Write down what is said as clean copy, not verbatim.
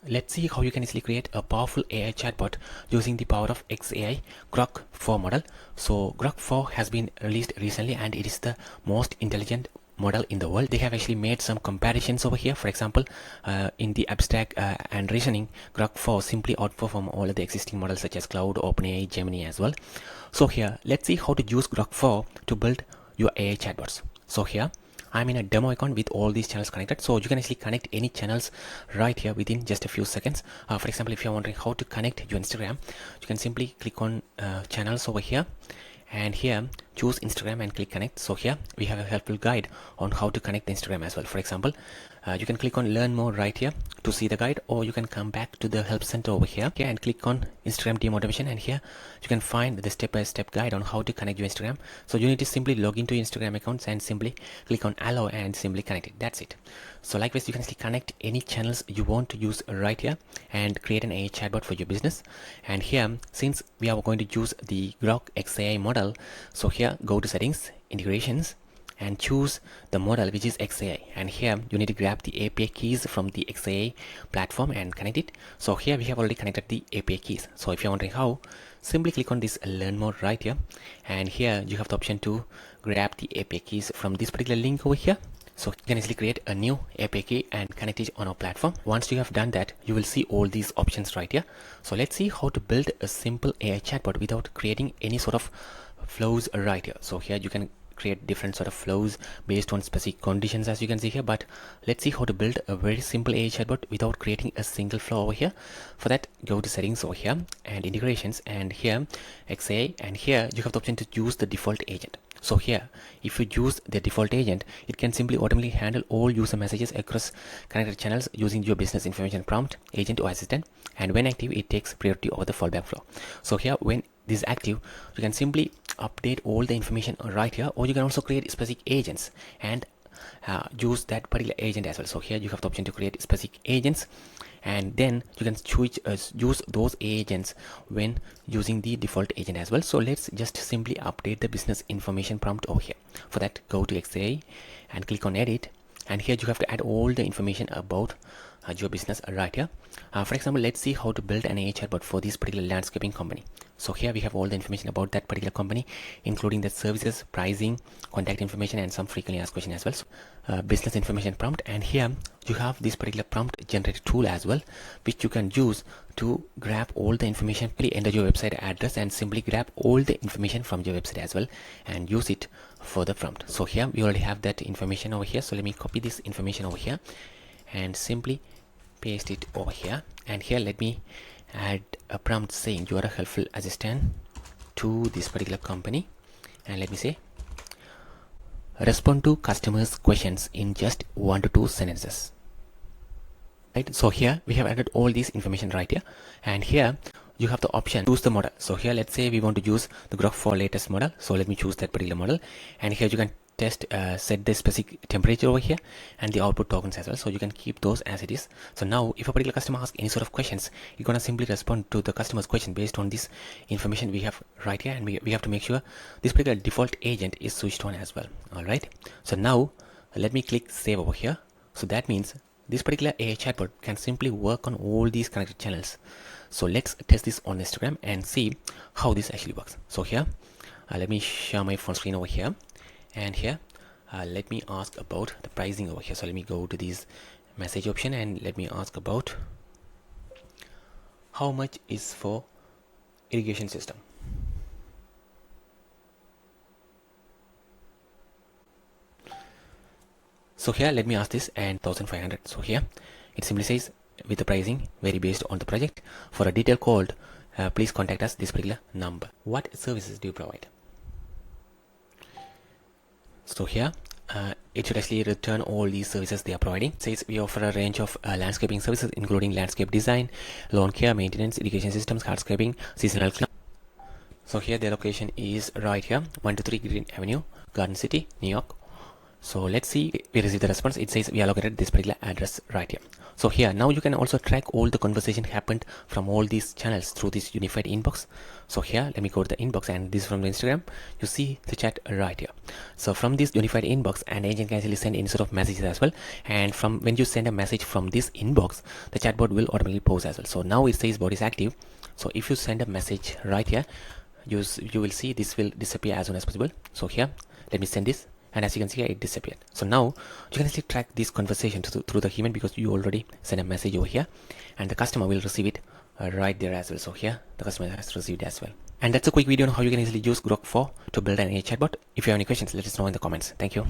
let's see how you can easily create a powerful AI chatbot using the power of XAI Grok-4 model. So Grok-4 has been released recently and it is the most intelligent model in the world. They have actually made some comparisons over here. For example, in the abstract and reasoning, Grok-4 simply outperform all of the existing models such as Cloud, OpenAI, Gemini as well. So here, let's see how to use Grok-4 to build your AI chatbots. So here, I'm in a demo account with all these channels connected, so you can actually connect any channels right here within just a few seconds. For example, if you're wondering how to connect your Instagram, you can simply click on channels over here, and here choose Instagram and click connect. So here we have a helpful guide on how to connect Instagram as well. For example, you can click on learn more right here to see the guide, or you can come back to the help center over here and click on Instagram DM automation, and here you can find the step-by-step guide on how to connect your Instagram. So you need to simply log into your Instagram accounts and simply click on allow and simply connect it. That's it. So likewise, you can actually connect any channels you want to use right here and create an AI chatbot for your business. And here, since we are going to use the Grok Xai model, so here go to settings, integrations, and choose the model which is XAI, and here you need to grab the API keys from the XAI platform and connect it. So here we have already connected the API keys. So if you're wondering how, simply click on this learn more right here, and here you have the option to grab the API keys from this particular link over here. So you can easily create a new API key and connect it on our platform. Once you have done that, you will see all these options right here. So let's see how to build a simple AI chatbot without creating any sort of flows right here. So here you can create different sort of flows based on specific conditions, as you can see here, but let's see how to build a very simple AI chatbot without creating a single flow over here. For that, go to settings over here and integrations, and here XAI, and here you have the option to use the default agent. So here, if you use the default agent, it can simply automatically handle all user messages across connected channels using your business information prompt, agent or assistant, and when active, it takes priority over the fallback flow. So here, when this is active, you can simply update all the information right here, or you can also create specific agents and use that particular agent as well. So here you have the option to create specific agents, and then you can use those agents when using the default agent as well. So let's just simply update the business information prompt over here. For that, go to XAI and click on edit, and here you have to add all the information about your business right here. For example, let's see how to build an AI chatbot for this particular landscaping company. So here we have all the information about that particular company, including the services, pricing, contact information, and some frequently asked questions as well. So, business information prompt, and here you have this particular prompt generator tool as well, which you can use to grab all the information. Enter your website address and simply grab all the information from your website as well and use it for the prompt. So here we already have that information over here. So let me copy this information over here and simply paste it over here, and here let me add a prompt saying you are a helpful assistant to this particular company, and let me say respond to customers' questions in just 1 to 2 sentences. Right, so here we have added all these information right here, and here you have the option to choose the model. So here let's say we want to use the Grok-4 latest model, so let me choose that particular model, and here you can set the specific temperature over here and the output tokens as well, so you can keep those as it is. So now if a particular customer asks any sort of questions, you're gonna simply respond to the customer's question based on this information we have right here, and we have to make sure this particular default agent is switched on as well. All right, so now let me click save over here. So that means this particular AI chatbot can simply work on all these connected channels. So let's test this on Instagram and see how this actually works. So here let me share my phone screen over here, and here let me ask about the pricing over here. So let me go to this message option and let me ask about how much is for irrigation system. So here let me ask this, and 1500. So here it simply says with the pricing vary based on the project. For a detailed call, please contact us this particular number. What services do you provide? So here it should actually return all these services they are providing. It says we offer a range of landscaping services including landscape design, lawn care, maintenance, irrigation systems, hardscaping, seasonal cleanup. So here the location is right here, 123 Green Avenue, Garden City, New York, So let's see, we receive the response. It says we are located at this particular address right here. So here, now you can also track all the conversation happened from all these channels through this unified inbox. So here, let me go to the inbox, and this is from the Instagram. You see the chat right here. So from this unified inbox, an agent can actually send any sort of messages as well. And from when you send a message from this inbox, the chatbot will automatically pause as well. So now it says bot is active. So if you send a message right here, you will see this will disappear as soon as possible. So here, let me send this. And as you can see, it disappeared. So now you can actually track this conversation through the human, because you already sent a message over here, and the customer will receive it right there as well. So here the customer has received as well. And that's a quick video on how you can easily use Grok 4 to build an AI chatbot. If you have any questions, let us know in the comments. Thank you.